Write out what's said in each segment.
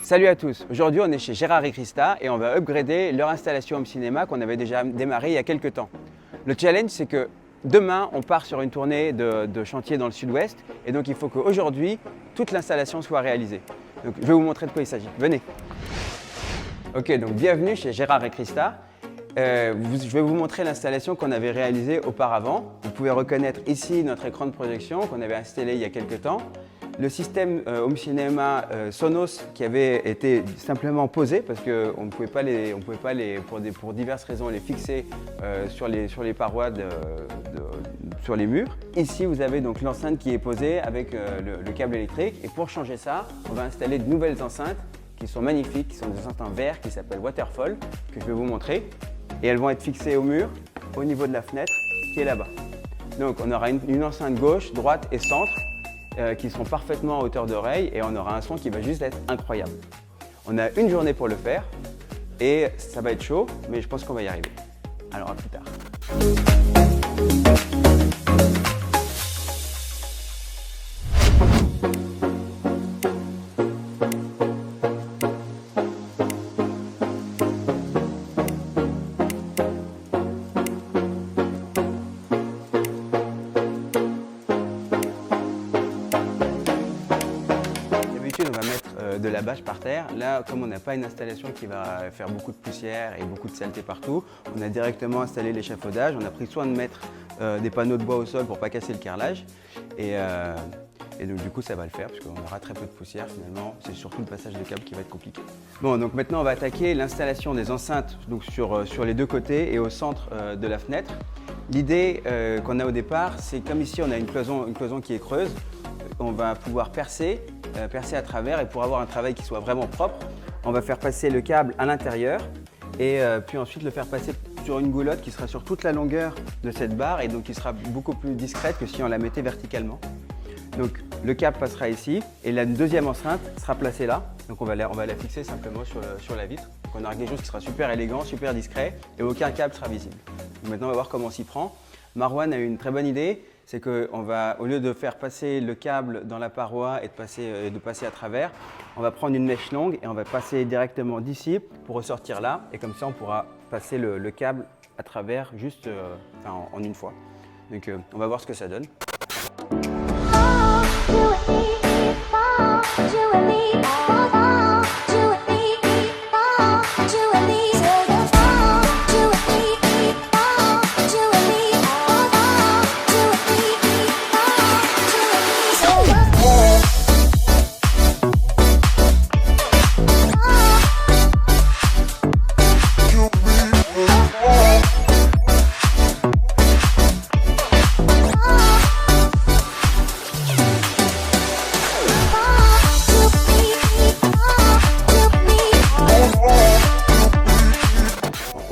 Salut à tous, aujourd'hui on est chez Gérard et Christa et on va upgrader leur installation home cinéma qu'on avait déjà démarré il y a quelques temps. Le challenge c'est que demain on part sur une tournée de chantier dans le sud-ouest et donc il faut qu'aujourd'hui toute l'installation soit réalisée. Donc je vais vous montrer de quoi il s'agit, venez. Ok, donc bienvenue chez Gérard et Christa. Je vais vous montrer l'installation qu'on avait réalisée auparavant. Vous pouvez reconnaître ici notre écran de projection qu'on avait installé il y a quelques temps. Le système home cinéma Sonos qui avait été simplement posé parce qu'on ne pouvait pas, pour diverses raisons, les fixer sur les parois, sur les murs. Ici, vous avez donc l'enceinte qui est posée avec le câble électrique. Et pour changer ça, on va installer de nouvelles enceintes qui sont magnifiques, qui sont des enceintes en verre qui s'appellent Waterfall, que je vais vous montrer. Et elles vont être fixées au mur, au niveau de la fenêtre qui est là-bas. Donc on aura une enceinte gauche, droite et centre qui seront parfaitement à hauteur d'oreille et on aura un son qui va juste être incroyable. On a une journée pour le faire et ça va être chaud, mais je pense qu'on va y arriver. Alors à plus tard. On va mettre de la bâche par terre. Là, comme on n'a pas une installation qui va faire beaucoup de poussière et beaucoup de saleté partout, on a directement installé l'échafaudage. On a pris soin de mettre des panneaux de bois au sol pour ne pas casser le carrelage. Et donc du coup, ça va le faire parce qu'on aura très peu de poussière finalement. C'est surtout le passage de câble qui va être compliqué. Bon, donc maintenant, on va attaquer l'installation des enceintes donc sur les deux côtés et au centre de la fenêtre. L'idée qu'on a au départ, c'est comme ici, on a une cloison qui est creuse. On va pouvoir percer à travers et pour avoir un travail qui soit vraiment propre, on va faire passer le câble à l'intérieur et puis ensuite le faire passer sur une goulotte qui sera sur toute la longueur de cette barre et donc qui sera beaucoup plus discrète que si on la mettait verticalement. Donc le câble passera ici et la deuxième enceinte sera placée là. Donc on va la fixer simplement sur la vitre. Donc on aura quelque chose qui sera super élégant, super discret et aucun câble sera visible. Donc maintenant on va voir comment on s'y prend. Marwan a eu une très bonne idée. C'est qu'au lieu de faire passer le câble dans la paroi et de passer à travers, on va prendre une mèche longue et on va passer directement d'ici pour ressortir là. Et comme ça, on pourra passer le câble à travers juste en une fois. Donc on va voir ce que ça donne.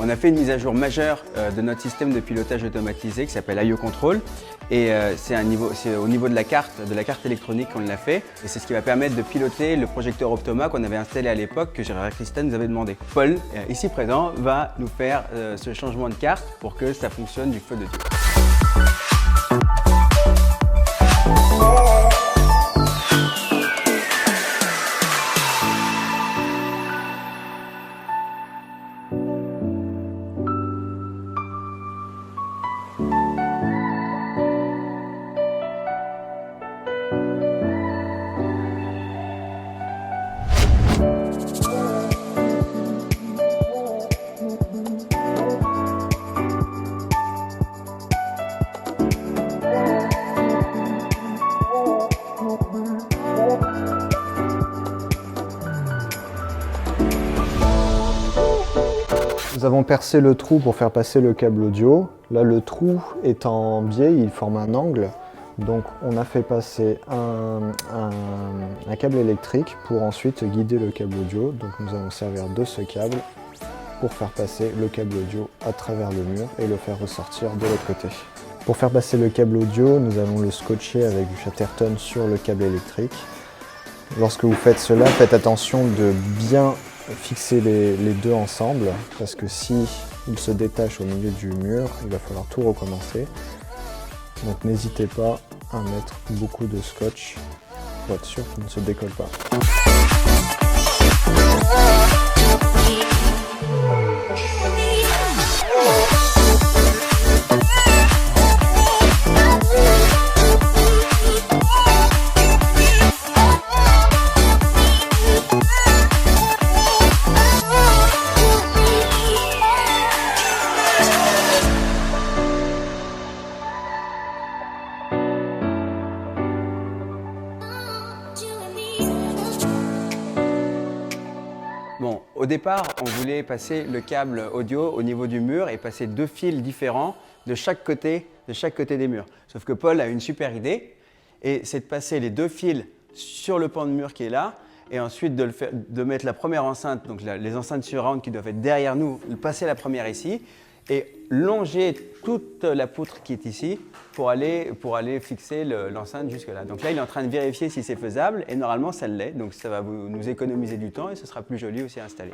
On a fait une mise à jour majeure de notre système de pilotage automatisé qui s'appelle IO Control et c'est au niveau de la carte électronique qu'on l'a fait et c'est ce qui va permettre de piloter le projecteur Optoma qu'on avait installé à l'époque que Gérard et Christa nous avait demandé. Paul, ici présent, va nous faire ce changement de carte pour que ça fonctionne du feu de Dieu. Nous avons percé le trou pour faire passer le câble audio. Là, le trou est en biais, il forme un angle. Donc on a fait passer un câble électrique pour ensuite guider le câble audio. Donc nous allons servir de ce câble pour faire passer le câble audio à travers le mur et le faire ressortir de l'autre côté. Pour faire passer le câble audio, nous allons le scotcher avec du Chatterton sur le câble électrique. Lorsque vous faites cela, faites attention de bien fixer les deux ensemble parce que si il se détache au milieu du mur, il va falloir tout recommencer. Donc n'hésitez pas à mettre beaucoup de scotch pour être sûr qu'il ne se décolle pas. Bon, au départ, on voulait passer le câble audio au niveau du mur et passer 2 fils différents de chaque côté des murs. Sauf que Paul a une super idée, et c'est de passer les 2 fils sur le pan de mur qui est là, et ensuite de mettre la première enceinte, donc les enceintes surround qui doivent être derrière nous, passer la première ici, et longer toute la poutre qui est ici pour aller fixer l'enceinte jusque là. Donc là, il est en train de vérifier si c'est faisable, et normalement, ça l'est. Donc ça va nous économiser du temps et ce sera plus joli aussi à installer.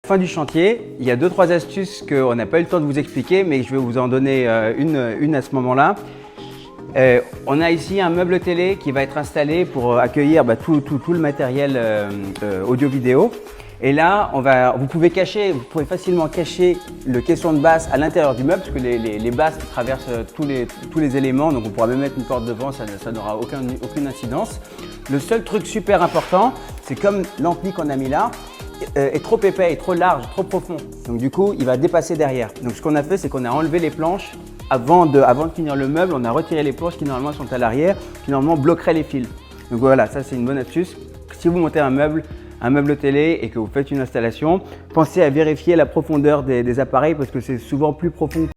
Fin du chantier, il y a 2-3 astuces qu'on n'a pas eu le temps de vous expliquer, mais je vais vous en donner une à ce moment-là. On a ici un meuble télé qui va être installé pour accueillir tout le matériel audio-vidéo. Et là, vous pouvez facilement cacher le caisson de basse à l'intérieur du meuble, parce que les basses traversent tous les éléments, donc on pourra même mettre une porte devant, ça n'aura aucune incidence. Le seul truc super important, c'est comme l'ampli qu'on a mis là, est trop épais, est trop large, trop profond. Donc du coup, il va dépasser derrière. Donc ce qu'on a fait, c'est qu'on a enlevé les planches avant de finir le meuble. On a retiré les planches qui normalement sont à l'arrière, qui normalement bloqueraient les fils. Donc voilà, ça c'est une bonne astuce. Si vous montez un meuble télé et que vous faites une installation, pensez à vérifier la profondeur des appareils parce que c'est souvent plus profond